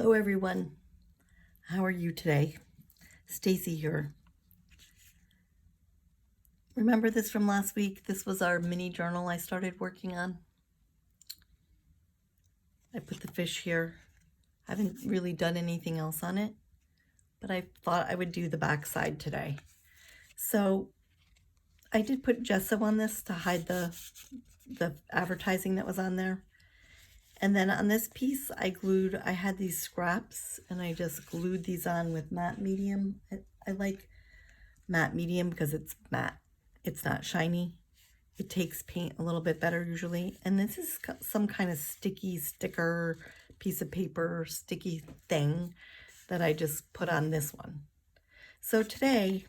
Hello everyone. How are you today? Stacy here. Remember this from last week? This was our mini journal I started working on. I put the fish here. I haven't really done anything else on it, but I thought I would do the back side today. So I did put gesso on this to hide the advertising that was on there. And then on this piece, I had these scraps and I just glued these on with matte medium. I like matte medium because it's matte. It's not shiny. It takes paint a little bit better usually. And this is some kind of sticky sticker, piece of paper, sticky thing that I just put on this one. So today,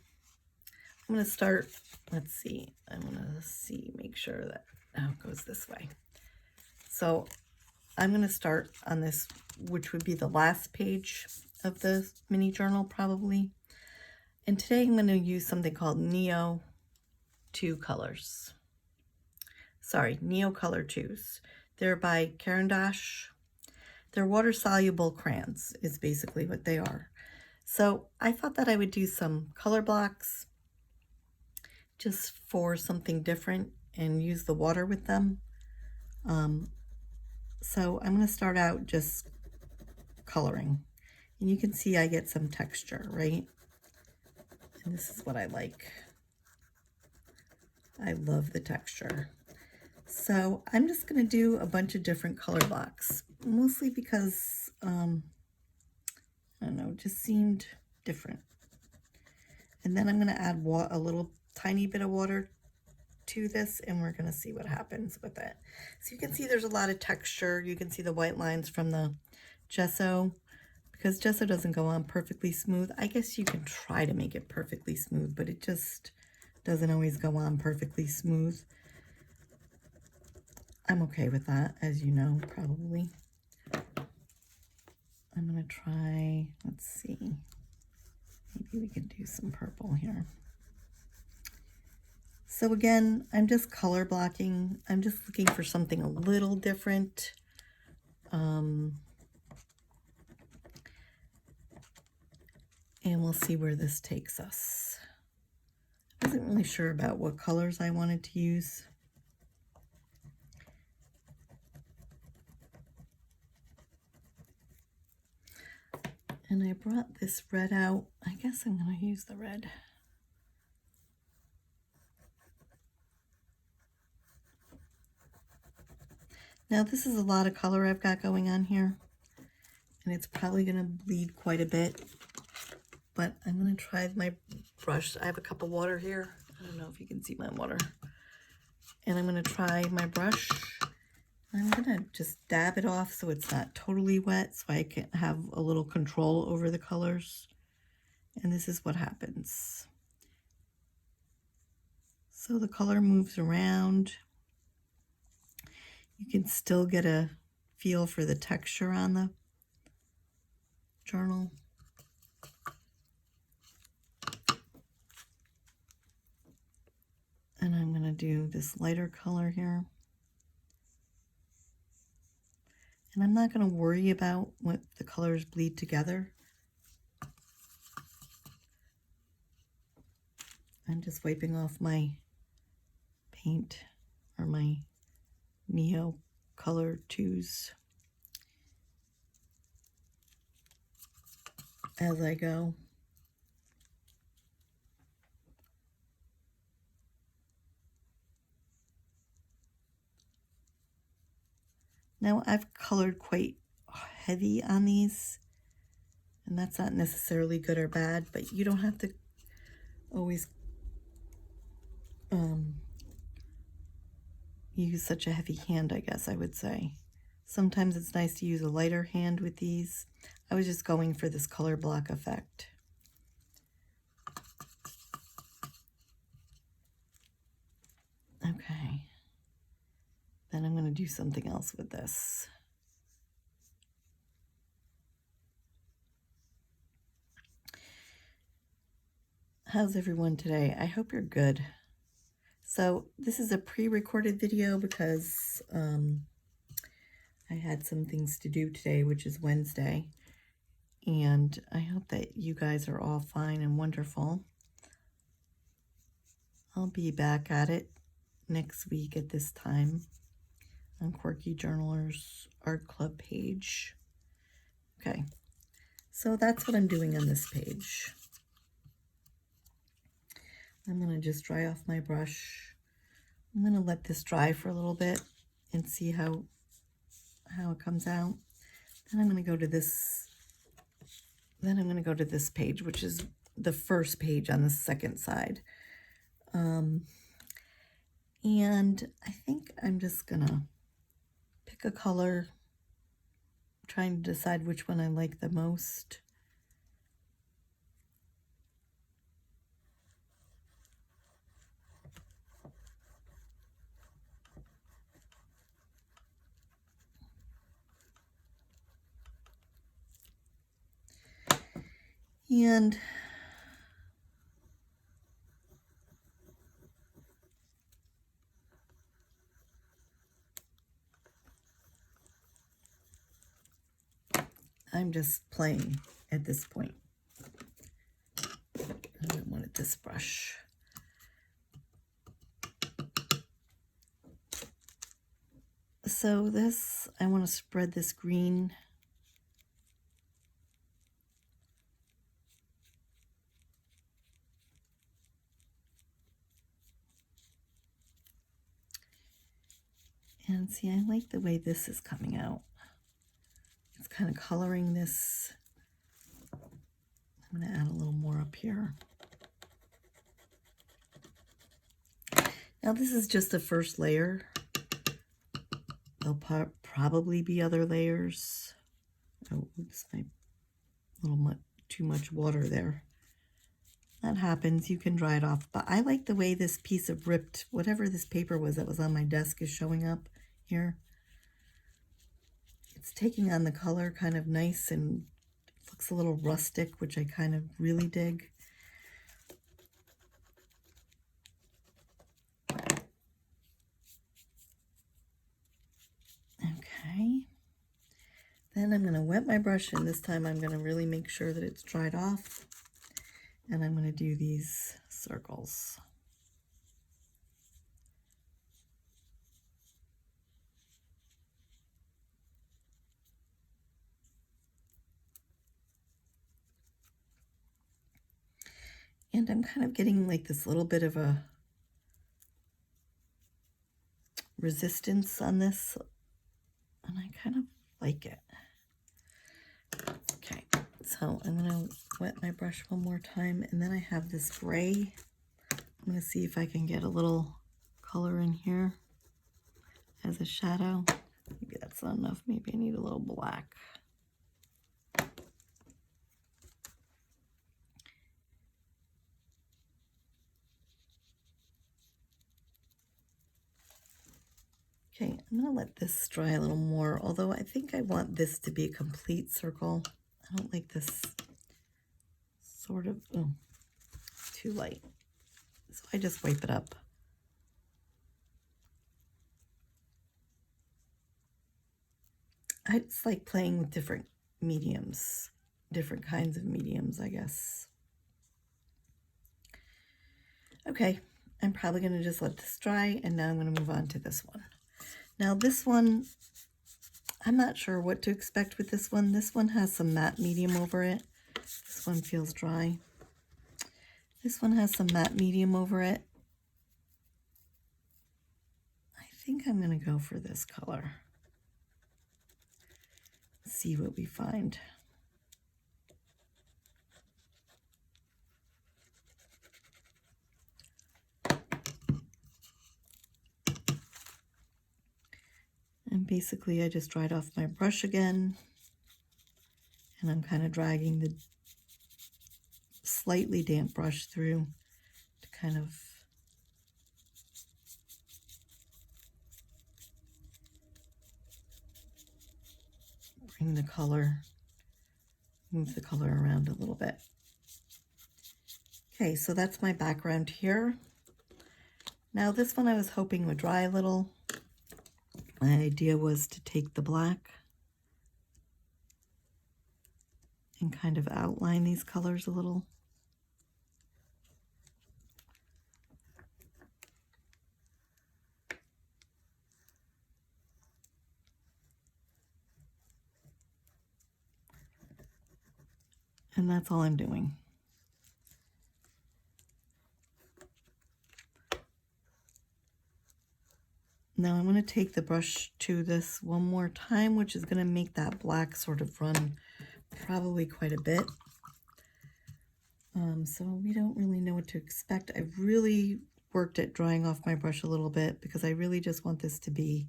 I'm going to start, let's see, make sure that, it goes this way. So I'm going to start on this, which would be the last page of the mini journal probably. And today I'm going to use something called Neocolor II. They're by Caran. They're water-soluble crayons is basically what they are. So I thought that I would do some color blocks just for something different and use the water with them. So I'm going to start out just coloring. And you can see I get some texture, right? And this is what I like. I love the texture. So I'm just going to do a bunch of different color blocks, mostly because, I don't know, it just seemed different. And then I'm going to add a little tiny bit of water to this, and we're going to see what happens with it. So you can see there's a lot of texture. You can see the white lines from the gesso. Because gesso doesn't go on perfectly smooth. I guess you can try to make it perfectly smooth, but it just doesn't always go on perfectly smooth. I'm okay with that, as you know, probably. I'm going to try, let's see, maybe we can do some purple here. So again, I'm just color blocking. I'm just looking for something a little different. And we'll see where this takes us. I wasn't really sure about what colors I wanted to use. And I brought this red out. I guess I'm going to use the red. Now this is a lot of color I've got going on here. And it's probably going to bleed quite a bit. But I'm going to try my brush. I have a cup of water here. I don't know if you can see my water. And I'm going to try my brush. I'm going to just dab it off so it's not totally wet, so I can have a little control over the colors. And this is what happens. So the color moves around. You can still get a feel for the texture on the journal. And I'm going to do this lighter color here. And I'm not going to worry about what the colors bleed together. I'm just wiping off my paint or my Neocolor IIs as I go. Now I've colored quite heavy on these, and that's not necessarily good or bad, but you don't have to always use such a heavy hand, I guess I would say. Sometimes it's nice to use a lighter hand with these. I was just going for this color block effect. Okay. Then I'm going to do something else with this. How's everyone today? I hope you're good. So this is a pre-recorded video because I had some things to do today, which is Wednesday. and I hope that you guys are all fine and wonderful. I'll be back at it next week at this time on Quirky Journaler's Art Club page. Okay, so that's what I'm doing on this page. I'm going to just dry off my brush. I'm going to let this dry for a little bit and see how it comes out. Then I'm going to go to this. Then I'm going to go to this page, which is the first page on the second side. And I think I'm just going to pick a color, trying to decide which one I like the most. And I'm just playing at this point. I don't want this brush. So this, I want to spread this green. And see, I like the way this is coming out. It's kind of coloring this. I'm going to add a little more up here. Now this is just the first layer. There'll probably be other layers. Oh, oops, my little too much water there. That happens, you can dry it off. But I like the way this piece of ripped, whatever this paper was that was on my desk is showing up here. It's taking on the color kind of nice and looks a little rustic, which I kind of really dig. Okay. Then I'm going to wet my brush, and this time I'm going to really make sure that it's dried off. And I'm going to do these circles. And I'm kind of getting like this little bit of a resistance on this, and I kind of like it. Okay, so I'm going to wet my brush one more time, and then I have this gray. I'm going to see if I can get a little color in here as a shadow. Maybe that's not enough. Maybe I need a little black. Okay, I'm going to let this dry a little more, although I think I want this to be a complete circle. I don't like this sort of, oh, too light. So I just wipe it up. It's like playing with different mediums, different kinds of mediums, I guess. Okay, I'm probably going to just let this dry, and now I'm going to move on to this one. Now this one, I'm not sure what to expect with this one. This one has some matte medium over it. This one feels dry. This one has some matte medium over it. I think I'm going to go for this color. See what we find. And basically I just dried off my brush again, and I'm kind of dragging the slightly damp brush through to kind of bring the color, move the color around a little bit. Okay, so that's my background here. Now this one I was hoping would dry a little. My idea was to take the black and kind of outline these colors a little. And that's all I'm doing. Now I'm going to take the brush to this one more time, which is going to make that black sort of run probably quite a bit. So we don't really know what to expect. I've really worked at drying off my brush a little bit because I really just want this to be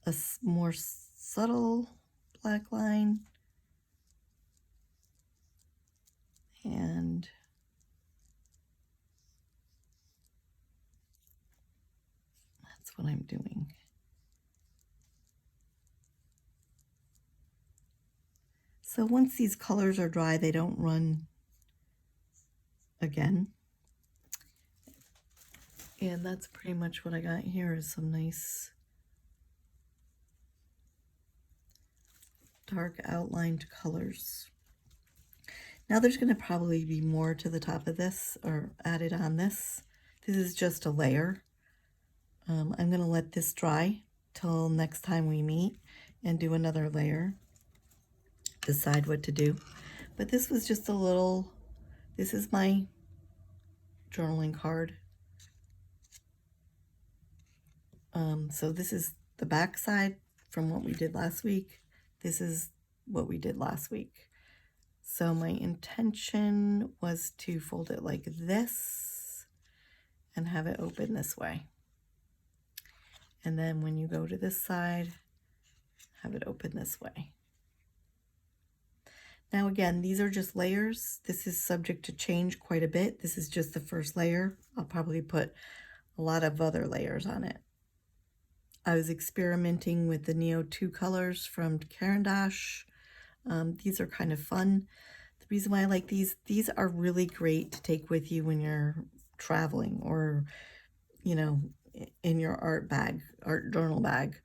a more subtle black line. And that's what I'm doing. So once these colors are dry, they don't run again. And that's pretty much what I got here is some nice dark outlined colors. Now there's going to probably be more to the top of this or added on this. This is just a layer. I'm going to let this dry till next time we meet and do another layer. Decide what to do. But this was just a little, this is my journaling card. So this is the back side from what we did last week. This is what we did last week. So my intention was to fold it like this and have it open this way. And then when you go to this side, have it open this way. Now again, these are just layers. This is subject to change quite a bit. This is just the first layer. I'll probably put a lot of other layers on it. I was experimenting with the Neo 2 colors from Caran. These are kind of fun. The reason why I like these are really great to take with you when you're traveling or, you know, in your art journal bag,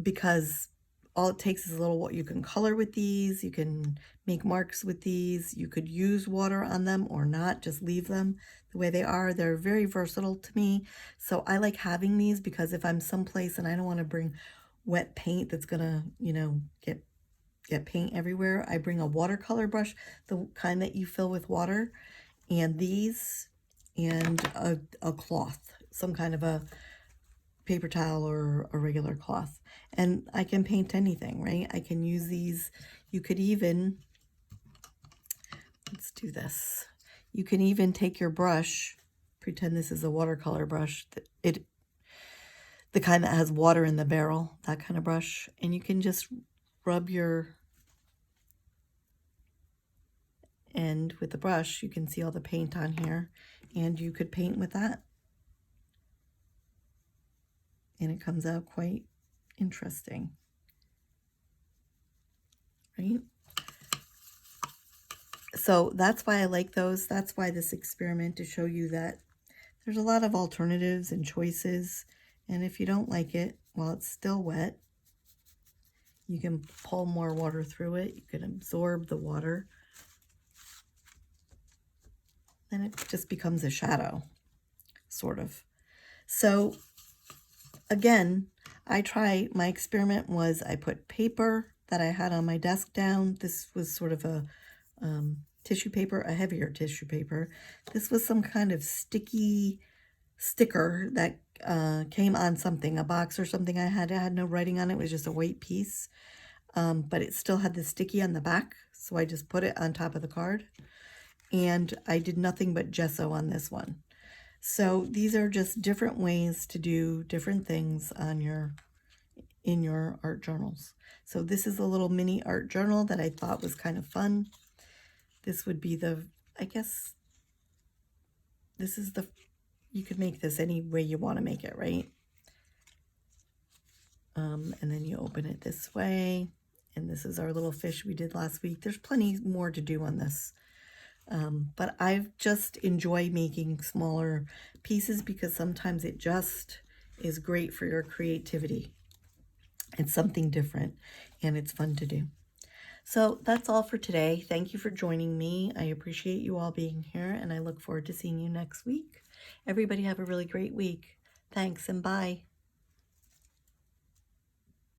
because all it takes is a little what you can color with these. You can make marks with these. You could use water on them or not, just leave them the way they are. They're very versatile to me. So I like having these because if I'm someplace and I don't want to bring wet paint that's gonna, you know, get paint everywhere, I bring a watercolor brush, the kind that you fill with water, and these, and a cloth, some kind of a paper towel or a regular cloth. And I can paint anything, right? I can use these. You could even, let's do this. You can even take your brush, pretend this is a watercolor brush, the kind that has water in the barrel, that kind of brush, and you can just rub your end with the brush. You can see all the paint on here, and you could paint with that. And it comes out quite interesting, right? So that's why I like those. That's why this experiment, to show you that there's a lot of alternatives and choices. And if you don't like it while it's still wet, you can pull more water through it. You can absorb the water. Then it just becomes a shadow, sort of. So again, my experiment was I put paper that I had on my desk down. This was sort of a tissue paper, a heavier tissue paper. This was some kind of sticky sticker that came on something, a box or something I had. It had no writing on it. It was just a white piece, but it still had the sticky on the back. So I just put it on top of the card, and I did nothing but gesso on this one. So these are just different ways to do different things on in your art journals. So this is a little mini art journal that I thought was kind of fun. This would be I guess, this is you could make this any way you want to make it, right? And then you open it this way. And this is our little fish we did last week. There's plenty more to do on this. But I just enjoy making smaller pieces because sometimes it just is great for your creativity. It's something different and it's fun to do. So that's all for today. Thank you for joining me. I appreciate you all being here, and I look forward to seeing you next week. Everybody have a really great week. Thanks, and bye.